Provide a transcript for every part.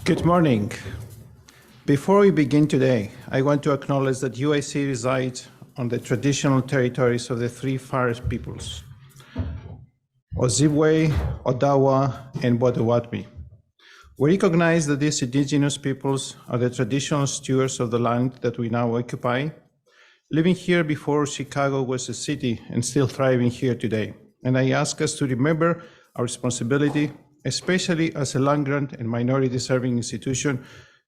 Good morning. Before we begin today, I want to acknowledge that UIC resides on the traditional territories of the three Forest peoples, Ojibwe, Odawa, and Potawatomi. We recognize that these indigenous peoples are the traditional stewards of the land that we now occupy, living here before Chicago was a city and still thriving here today. And I ask us to remember our responsibility, especially as a land-grant and minority-serving institution,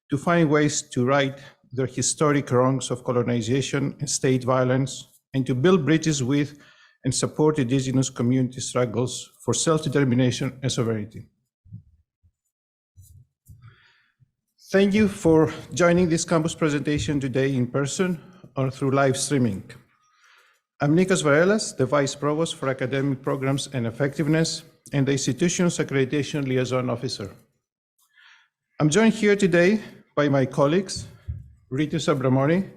to find ways to right their historic wrongs of colonization and state violence, and to build bridges with and support indigenous community struggles for self-determination and sovereignty. Thank you for joining this campus presentation today in person or through live streaming. I'm Nikos Varelas, the Vice Provost for Academic Programs and Effectiveness and the institution's Accreditation Liaison Officer. I'm joined here today by my colleagues, Ritu Subramani,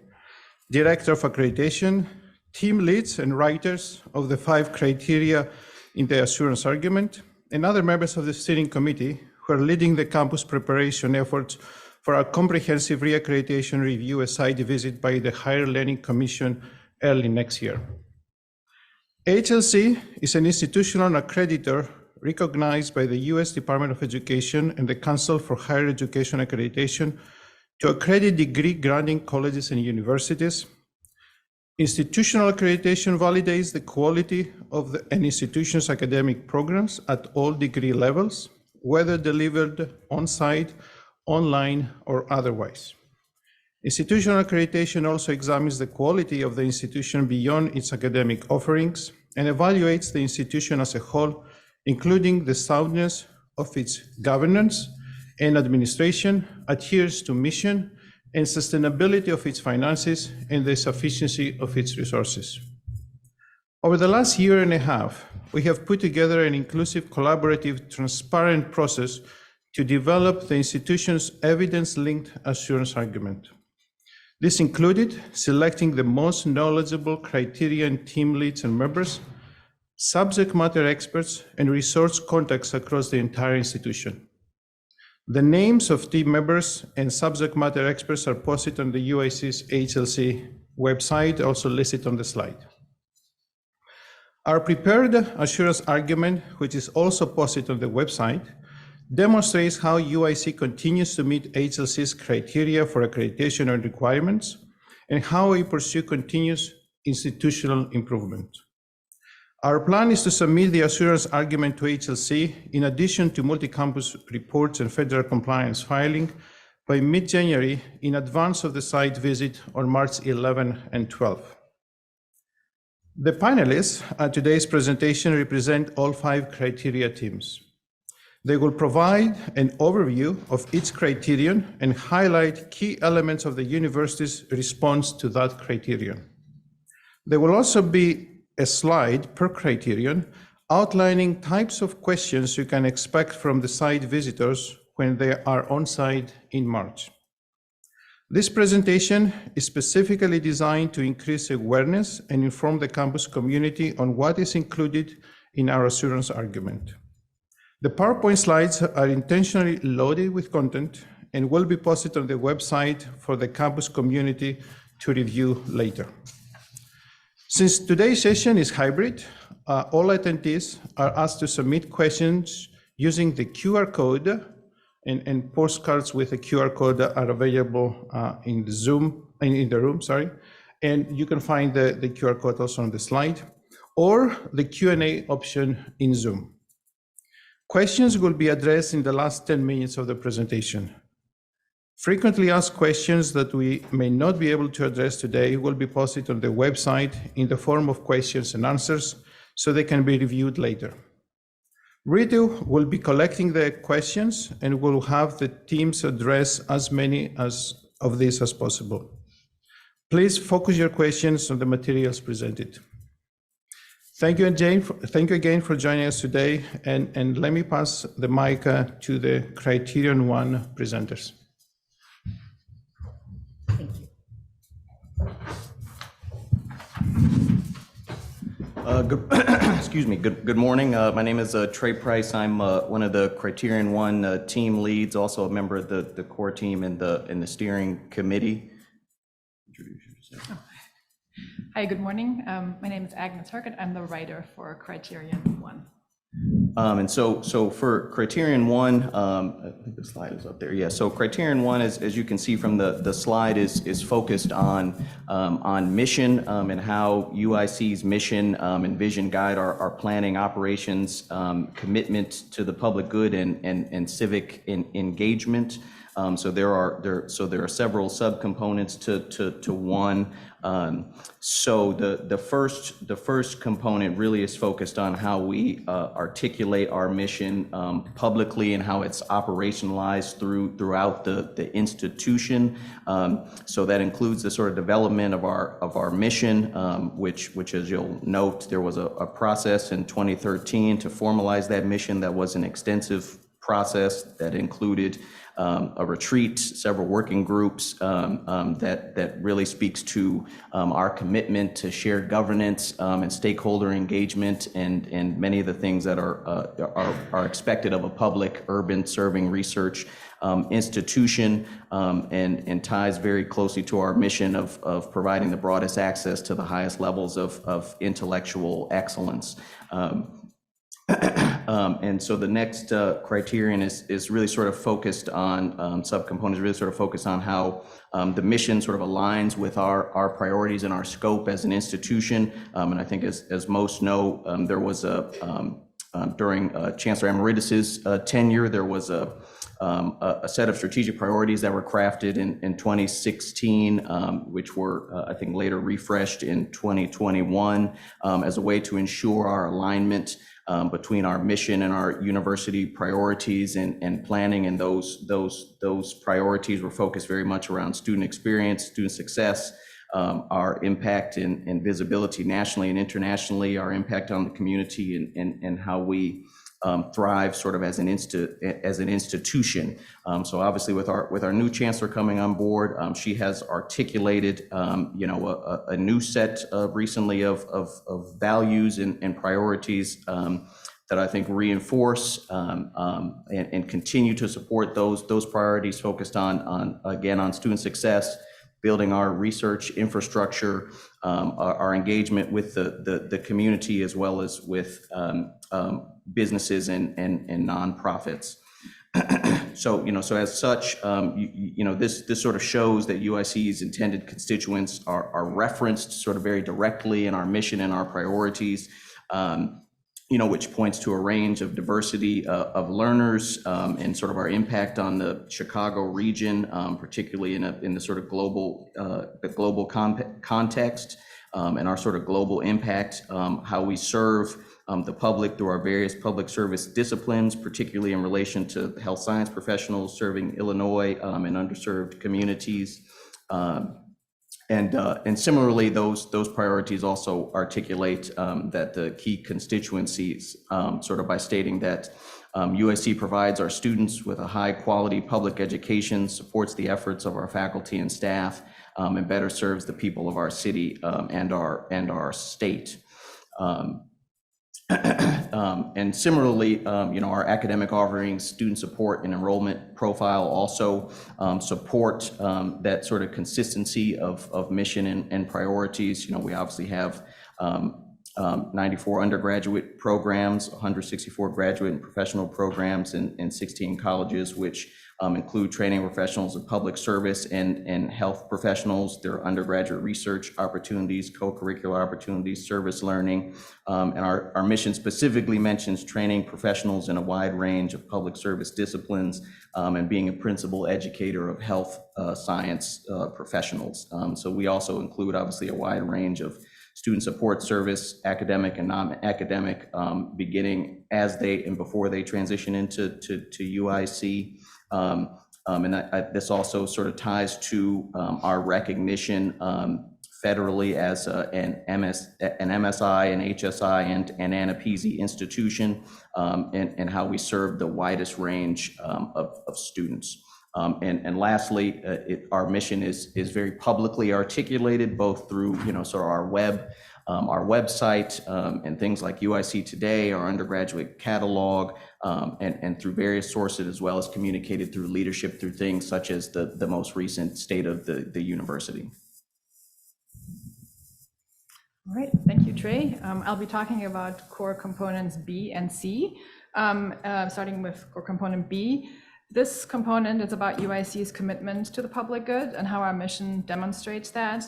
Director of Accreditation, team leads and writers of the 5 criteria in the assurance argument, and other members of the steering committee who are leading the campus preparation efforts for our comprehensive reaccreditation review, a site visit by the Higher Learning Commission early next year. HLC is an institutional accreditor recognized by the US Department of Education and the Council for Higher Education Accreditation to accredit degree granting colleges and universities. Institutional accreditation validates the quality of an institution's academic programs at all degree levels, whether delivered on-site, online, or otherwise. Institutional accreditation also examines the quality of the institution beyond its academic offerings and evaluates the institution as a whole, including the soundness of its governance and administration, adheres to mission, and sustainability of its finances, and the sufficiency of its resources. Over the last year and a half, we have put together an inclusive, collaborative, transparent process to develop the institution's evidence-linked assurance argument. This included selecting the most knowledgeable Criterion team leads and members, subject matter experts, and resource contacts across the entire institution. The names of team members and subject matter experts are posted on the UIC's HLC website, also listed on the slide. Our prepared assurance argument, which is also posted on the website, demonstrates how UIC continues to meet HLC's criteria for accreditation and requirements, and how we pursue continuous institutional improvement. Our plan is to submit the assurance argument to HLC in addition to multi-campus reports and federal compliance filing by mid-January in advance of the site visit on March 11 and 12. The panelists at today's presentation represent all 5 criteria teams. They will provide an overview of each criterion and highlight key elements of the university's response to that criterion. There will also be a slide per criterion outlining types of questions you can expect from the site visitors when they are on site in March. This presentation is specifically designed to increase awareness and inform the campus community on what is included in our assurance argument. The PowerPoint slides are intentionally loaded with content and will be posted on the website for the campus community to review later. Since today's session is hybrid, all attendees are asked to submit questions using the QR code, and postcards with a QR code are available in the room, and you can find the QR code also on the slide, or the Q&A option in Zoom. Questions will be addressed in the last 10 minutes of the presentation. Frequently asked questions that we may not be able to address today will be posted on the website in the form of questions and answers, so they can be reviewed later. Ritu will be collecting the questions and will have the teams address as many of these as possible. Please focus your questions on the materials presented. Thank you, Jane. Thank you again for joining us today. And let me pass the mic to the Criterion 1 presenters. Thank you. Excuse me. Good morning. My name is Trey Price. I'm one of the Criterion One team leads, also a member of the core team in the steering committee. Introduce yourself. Hi, good morning. My name is Agnes Harkett. I'm the writer for Criterion One. And so for Criterion One, I think the slide is up there. Yeah. So Criterion One, as you can see from the slide, is focused on mission and how UIC's mission and vision guide our planning, operations, commitment to the public good, and civic engagement. So there are several subcomponents to one. So the first component really is focused on how we articulate our mission publicly and how it's operationalized throughout the institution. So that includes the sort of development of our mission, which as you'll note, there was a process in 2013 to formalize that mission. That was an extensive process that included a retreat, several working groups that really speaks to our commitment to shared governance and stakeholder engagement, and many of the things that are expected of a public urban serving research institution, and ties very closely to our mission of providing the broadest access to the highest levels of intellectual excellence. And so the next criterion is really sort of focused on subcomponents, really sort of focused on how the mission sort of aligns with our priorities and our scope as an institution. And I think as most know, there was during Chancellor Emeritus's tenure, there was a set of strategic priorities that were crafted in 2016, which were, I think, later refreshed in 2021 as a way to ensure our alignment between our mission and our university priorities and planning. And those priorities were focused very much around student experience, student success, our impact and visibility nationally and internationally, our impact on the community, and how we thrive sort of as an institution. So obviously with our new chancellor coming on board, she has articulated a new set recently of values and priorities that I think reinforce and continue to support those priorities focused on student success, building our research infrastructure, our engagement with the community, as well as with businesses and nonprofits. So as such, this sort of shows that UIC's intended constituents are referenced sort of very directly in our mission and our priorities, which points to a range of diversity of learners and sort of our impact on the Chicago region, particularly in the sort of global context, and our sort of global impact, how we serve the public through our various public service disciplines, particularly in relation to health science professionals serving Illinois and underserved communities. And similarly, those priorities also articulate that the key constituencies, sort of by stating that UIC provides our students with a high quality public education, supports the efforts of our faculty and staff, and better serves the people of our city and our state. And similarly, our academic offerings, student support, and enrollment profile also support that sort of consistency of mission and priorities. We obviously have 94 undergraduate programs, 164 graduate and professional programs, and 16 colleges, which include training professionals of public service and health professionals. There are undergraduate research opportunities, co-curricular opportunities, service learning, and our mission specifically mentions training professionals in a wide range of public service disciplines, and being a principal educator of health science professionals. So we also include obviously a wide range of student support service, academic and non-academic, beginning as they and before they transition into UIC. This also sort of ties to our recognition federally as an MSI, an HSI, and an ANAPESI institution, and how we serve the widest range of students. And lastly, our mission is very publicly articulated, both through sort of our web our website, and things like UIC Today, our undergraduate catalog, and through various sources, as well as communicated through leadership through things such as the most recent state of the university. All right, thank you, Trey. I'll be talking about core components B and C, starting with core component B. This component is about UIC's commitment to the public good and how our mission demonstrates that.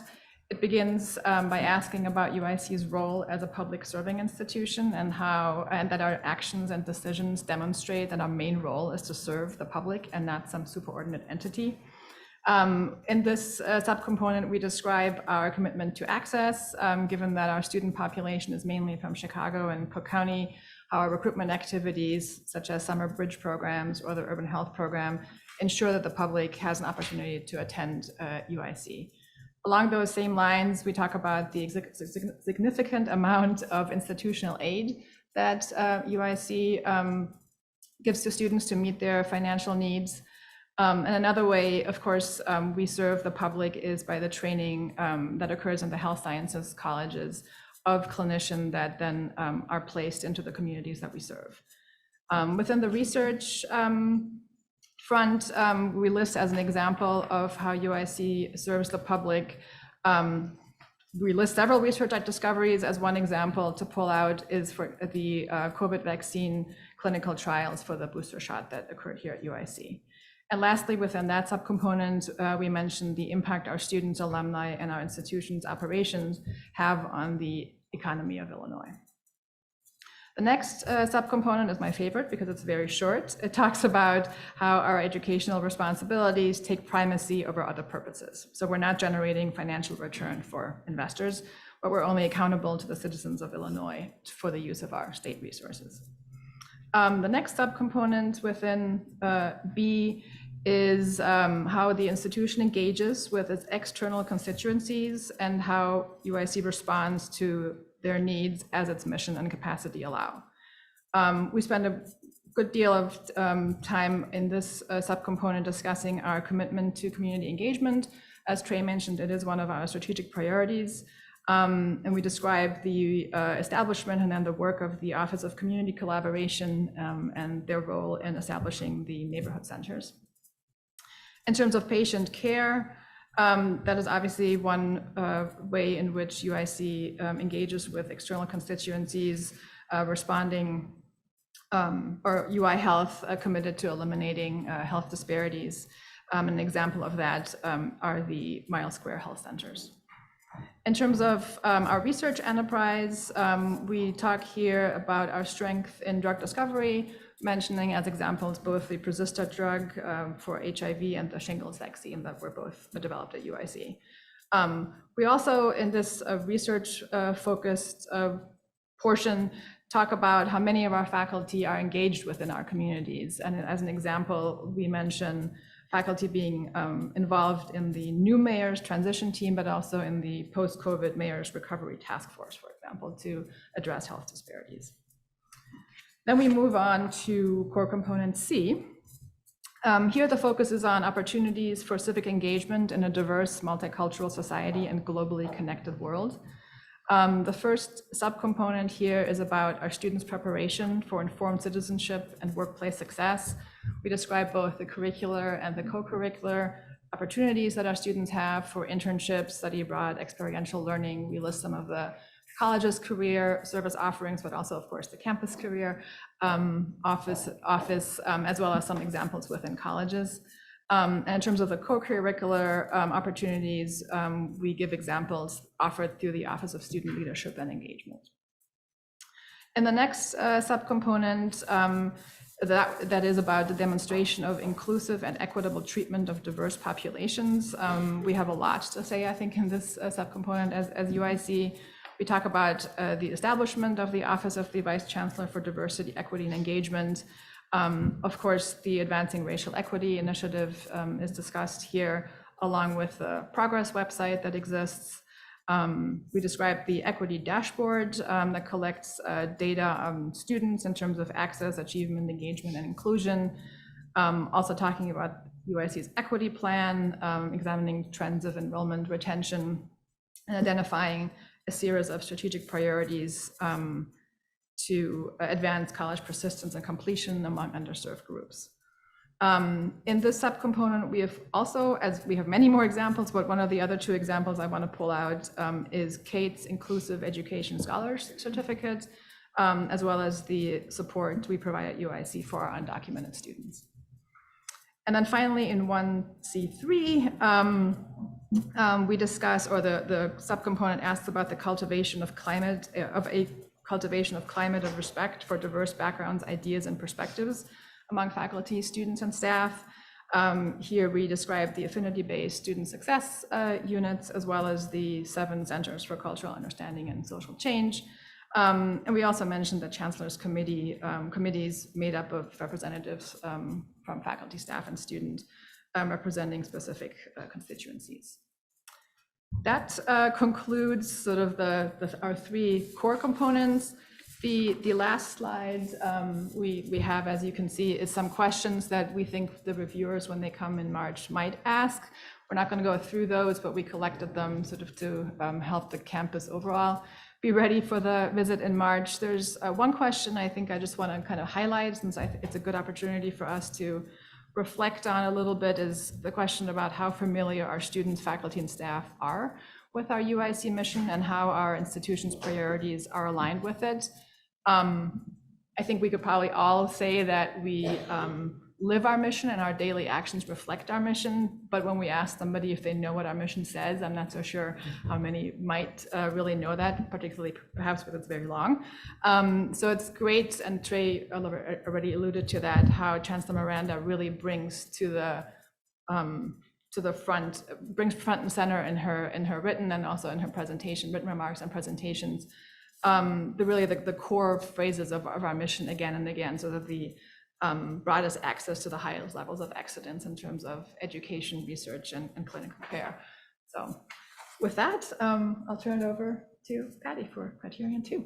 It begins by asking about UIC's role as a public serving institution and that our actions and decisions demonstrate that our main role is to serve the public and not some superordinate entity. In this subcomponent, we describe our commitment to access, given that our student population is mainly from Chicago and Cook County. Our recruitment activities, such as summer bridge programs or the urban health program, ensure that the public has an opportunity to attend UIC. Along those same lines, we talk about the significant amount of institutional aid that UIC gives to students to meet their financial needs. And another way, of course, we serve the public is by the training that occurs in the health sciences colleges of clinicians that then are placed into the communities that we serve. Within the research front, we list as an example of how UIC serves the public. We list several research discoveries. As one example to pull out is for the COVID vaccine clinical trials for the booster shot that occurred here at UIC. And lastly, within that subcomponent, we mentioned the impact our students, alumni, and our institutions' operations have on the economy of Illinois. The next subcomponent is my favorite because it's very short. It talks about how our educational responsibilities take primacy over other purposes. So we're not generating financial return for investors, but we're only accountable to the citizens of Illinois for the use of our state resources. The next subcomponent within B is how the institution engages with its external constituencies and how UIC responds to their needs as its mission and capacity allow. We spend a good deal of time in this subcomponent discussing our commitment to community engagement. As Trey mentioned, it is one of our strategic priorities. And we describe the establishment and then the work of the Office of Community Collaboration and their role in establishing the neighborhood centers. In terms of patient care, that is obviously one way in which UIC engages with external constituencies, responding, or UI Health committed to eliminating health disparities. An example of that are the Mile Square Health Centers. In terms of our research enterprise, we talk here about our strength in drug discovery, mentioning as examples both the Prozista drug for HIV and the shingles vaccine that were both developed at UIC. We also, in this research focused portion, talk about how many of our faculty are engaged within our communities. And as an example, we mention faculty being involved in the new mayor's transition team, but also in the post-COVID mayor's recovery task force, for example, to address health disparities. Then we move on to core component C. Here the focus is on opportunities for civic engagement in a diverse, multicultural society and globally connected world. The first subcomponent here is about our students' preparation for informed citizenship and workplace success. We describe both the curricular and the co-curricular opportunities that our students have for internships, study abroad, experiential learning. We list some of the college's career service offerings, but also, of course, the campus career office, as well as some examples within colleges. And in terms of the co-curricular opportunities, we give examples offered through the Office of Student Leadership and Engagement. In the next subcomponent, that is about the demonstration of inclusive and equitable treatment of diverse populations. We have a lot to say, I think, in this subcomponent as UIC. We talk about the establishment of the Office of the Vice Chancellor for Diversity, Equity, and Engagement. Of course, the Advancing Racial Equity Initiative is discussed here, along with the Progress website that exists. We describe the Equity Dashboard that collects data on students in terms of access, achievement, engagement, and inclusion. Also talking about UIC's equity plan, examining trends of enrollment, retention, and identifying a series of strategic priorities to advance college persistence and completion among underserved groups. In this subcomponent, we have also, as we have many more examples, but one of the other two examples I want to pull out is Kate's Inclusive Education Scholars Certificate, as well as the support we provide at UIC for our undocumented students. And then finally, in 1C3, we discuss, or the subcomponent asks about the cultivation of climate, of respect for diverse backgrounds, ideas, and perspectives among faculty, students, and staff. Here we describe the affinity-based student success units, as well as the 7 centers for cultural understanding and social change. And we also mentioned the Chancellor's Committee, committees made up of representatives from faculty, staff, and students representing specific constituencies. That concludes sort of our 3 core components. The last slide we have, as you can see, is some questions that we think the reviewers, when they come in March, might ask. We're not going to go through those, but we collected them sort of to help the campus overall be ready for the visit in March. There's one question I think I just want to kind of highlight, since it's a good opportunity for us to reflect on a little bit, is the question about how familiar our students, faculty, and staff are with our UIC mission and how our institution's priorities are aligned with it. I think we could probably all say that we live our mission and our daily actions reflect our mission, but when we ask somebody if they know what our mission says, I'm not so sure how many might really know that, particularly perhaps because it's very long. So it's great, and Trey already alluded to that, how Chancellor Miranda really brings to the front, brings front and center in her written and also in her presentation, written remarks and presentations, the core phrases of our mission again and again, so that the broadest access to the highest levels of excellence in terms of education, research, and clinical care. So with that, I'll turn it over to Patty for Criterion 2.